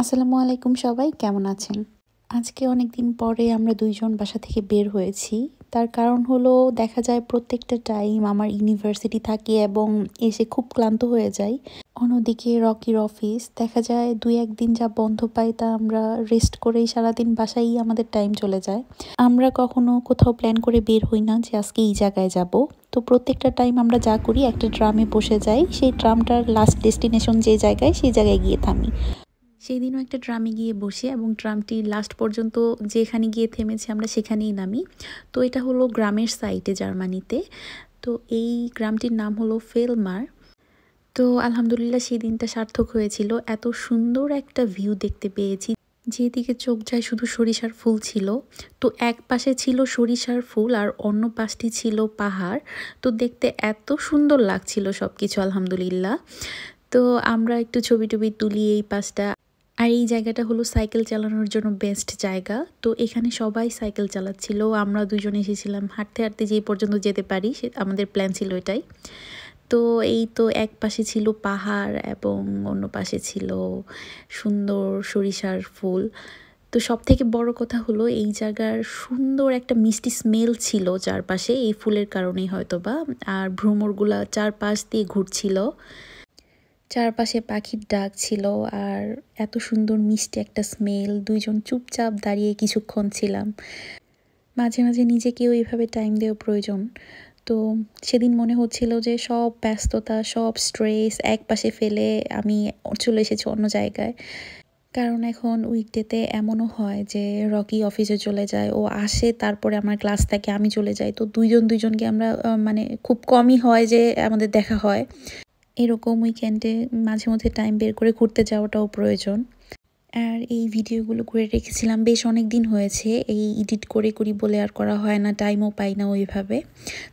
আসসালামু আলাইকুম সবাই, কেমন আছেন? আজকে অনেক দিন পরে আমরা দুইজন বাসা থেকে বের হয়েছি। তার কারণ হলো দেখা যায় প্রত্যেকটা টাইম আমার ইউনিভার্সিটি থাকে এবং এসে খুব ক্লান্ত হয়ে যাই। অন্যদিকে রকির অফিস দেখা যায় ২-১ দিন যা বন্ধ পাই তা আমরা রেস্ট করেই সারাদিন বাসায়ই আমাদের টাইম চলে যায়। আমরা কখনো কোথাও প্ল্যান করে বের হই না যে আজকে এই জায়গায় যাব। তো প্রত্যেকটা টাইম আমরা যা করি একটা ট্রামে বসে যাই। সেই ট্রামটার লাস্ট ডেস্টিনেশন যে জায়গায় সেই জায়গায় গিয়ে থামি। সেদিনও একটা ট্রামে গিয়ে বসি এবং ট্রামটি লাস্ট পর্যন্ত যেখানে গিয়ে থেমেছে আমরা সেখানেই নামি। তো এটা হলো গ্রামের সাইটে জার্মানিতে। তো এই গ্রামটির নাম হলো ফেলমার। তো আলহামদুলিল্লাহ সেই দিনটা সার্থক হয়েছিল। এত সুন্দর একটা ভিউ দেখতে পেয়েছি। যেদিকে চোখ যায় শুধু সরিষার ফুল ছিল। তো এক পাশে ছিল সরিষার ফুল আর অন্য পাশটি ছিল পাহাড়। তো দেখতে এত সুন্দর লাগছিল সবকিছু আলহামদুলিল্লাহ। তো আমরা একটু ছবি টবি তুলি এই পাশটা। আর এই জায়গাটা হলো সাইকেল চালানোর জন্য বেস্ট জায়গা। তো এখানে সবাই সাইকেল চালাচ্ছিল, আমরা দুজন এসেছিলাম হাঁটতে হাঁটতে যে পর্যন্ত যেতে পারি আমাদের প্ল্যান ছিল এটাই। তো এই তো এক পাশে ছিল পাহাড় এবং অন্য পাশে ছিল সুন্দর সরিষার ফুল। তো সব থেকে বড় কথা হলো এই জায়গার সুন্দর একটা মিষ্টি স্মেল ছিল চারপাশে, এই ফুলের কারণেই হয়তোবা। আর ভ্রমরগুলা চারপাশ দিয়ে ঘুরছিল, চারপাশে পাখির ডাক ছিল আর এত সুন্দর মিষ্টি একটা স্মেল। দুইজন চুপচাপ দাঁড়িয়ে কিছুক্ষণ ছিলাম। মাঝে মাঝে নিজেকেও এইভাবে টাইম দেওয়া প্রয়োজন। তো সেদিন মনে হচ্ছিল যে সব ব্যস্ততা, সব স্ট্রেস এক পাশে ফেলে আমি চলে এসেছি অন্য জায়গায়। কারণ এখন উইকডেতে এমনও হয় যে রকি অফিসে চলে যায়, ও আসে, তারপরে আমার ক্লাস থাকে, আমি চলে যাই। তো দুইজনকে আমরা মানে খুব কমই হয় যে আমাদের দেখা হয়। এরকম উইকেন্ডে মাঝে মধ্যে টাইম বের করে ঘুরতে যাওয়াটাও প্রয়োজন। আর এই ভিডিওগুলো করে রেখেছিলাম বেশ অনেক দিন হয়েছে, এই এডিট করে করি বলে আর করা হয় না, টাইমও পাই না ওইভাবে।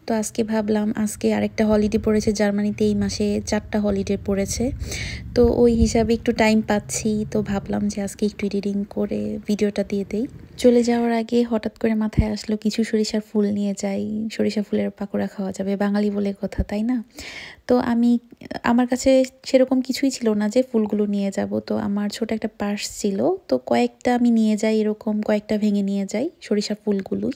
তো আজকে ভাবলাম, আজকে আরেকটা হলিডে পড়েছে জার্মানিতে, এই মাসে 4টা হলিডে পড়েছে। তো ওই হিসাবে একটু টাইম পাচ্ছি, তো ভাবলাম যে আজকে একটু এডিটিং করে ভিডিওটা দিয়ে দেই। চলে যাওয়ার আগে হঠাৎ করে মাথায় আসলো কিছু সরিষার ফুল নিয়ে যাই, সরিষা ফুলের পাকোড়া খাওয়া যাবে, বাঙালি বলে কথা তাই না। তো আমার কাছে সেরকম কিছুই ছিল না যে ফুলগুলো নিয়ে যাব। তো আমার ছোট একটা পার্স ছিল, তো কয়েকটা আমি নিয়ে যাই, এরকম কয়েকটা ভেঙে নিয়ে যাই সরিষা ফুলগুলোই।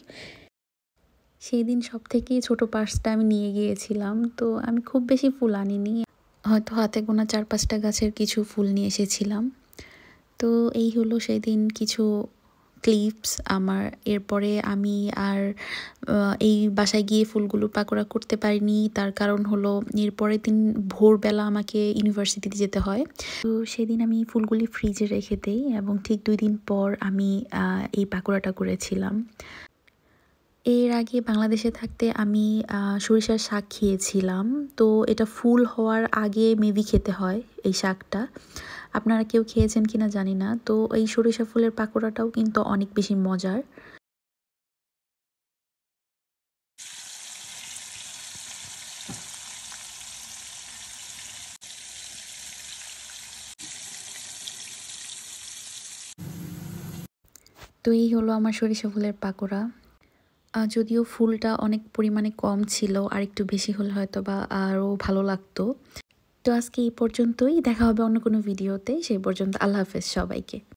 সেই দিন সব থেকে ছোট পার্সটা আমি নিয়ে গিয়েছিলাম। তো আমি খুব বেশি ফুল আনিনি, হয়তো হাতে গোনা 4-5টা গাছের কিছু ফুল নিয়ে এসেছিলাম। তো এই হলো সেদিন কিছু ক্লিপস আমার। এরপরে আমি আর এই বাসায় গিয়ে ফুলগুলো পাকোড়া করতে পারিনি। তার কারণ হলো এরপরের দিন ভোরবেলা আমাকে ইউনিভার্সিটিতে যেতে হয়। তো সেদিন আমি ফুলগুলি ফ্রিজে রেখে দেই এবং ঠিক 2 দিন পর আমি এই পাকোড়াটা করেছিলাম। এর আগে বাংলাদেশে থাকতে আমি সরিষার শাক খেয়েছিলাম। তো এটা ফুল হওয়ার আগে মেবি খেতে হয় এই শাকটা। আপনারা কেউ খেয়েছেন কিনা জানি না। তো এই সরিষা ফুলের পাকোড়াটাও কিন্তু অনেক বেশি মজার। তো এই হলো আমার সরিষা ফুলের পাকোড়া। যদিও ফুলটা অনেক পরিমাণে কম ছিল, আর একটু বেশি হলে হয়তো বা আরও ভালো লাগতো। তো আজকে এই পর্যন্তই, দেখা হবে অন্য কোনো ভিডিওতে। সেই পর্যন্ত আল্লাহ হাফেজ সবাইকে।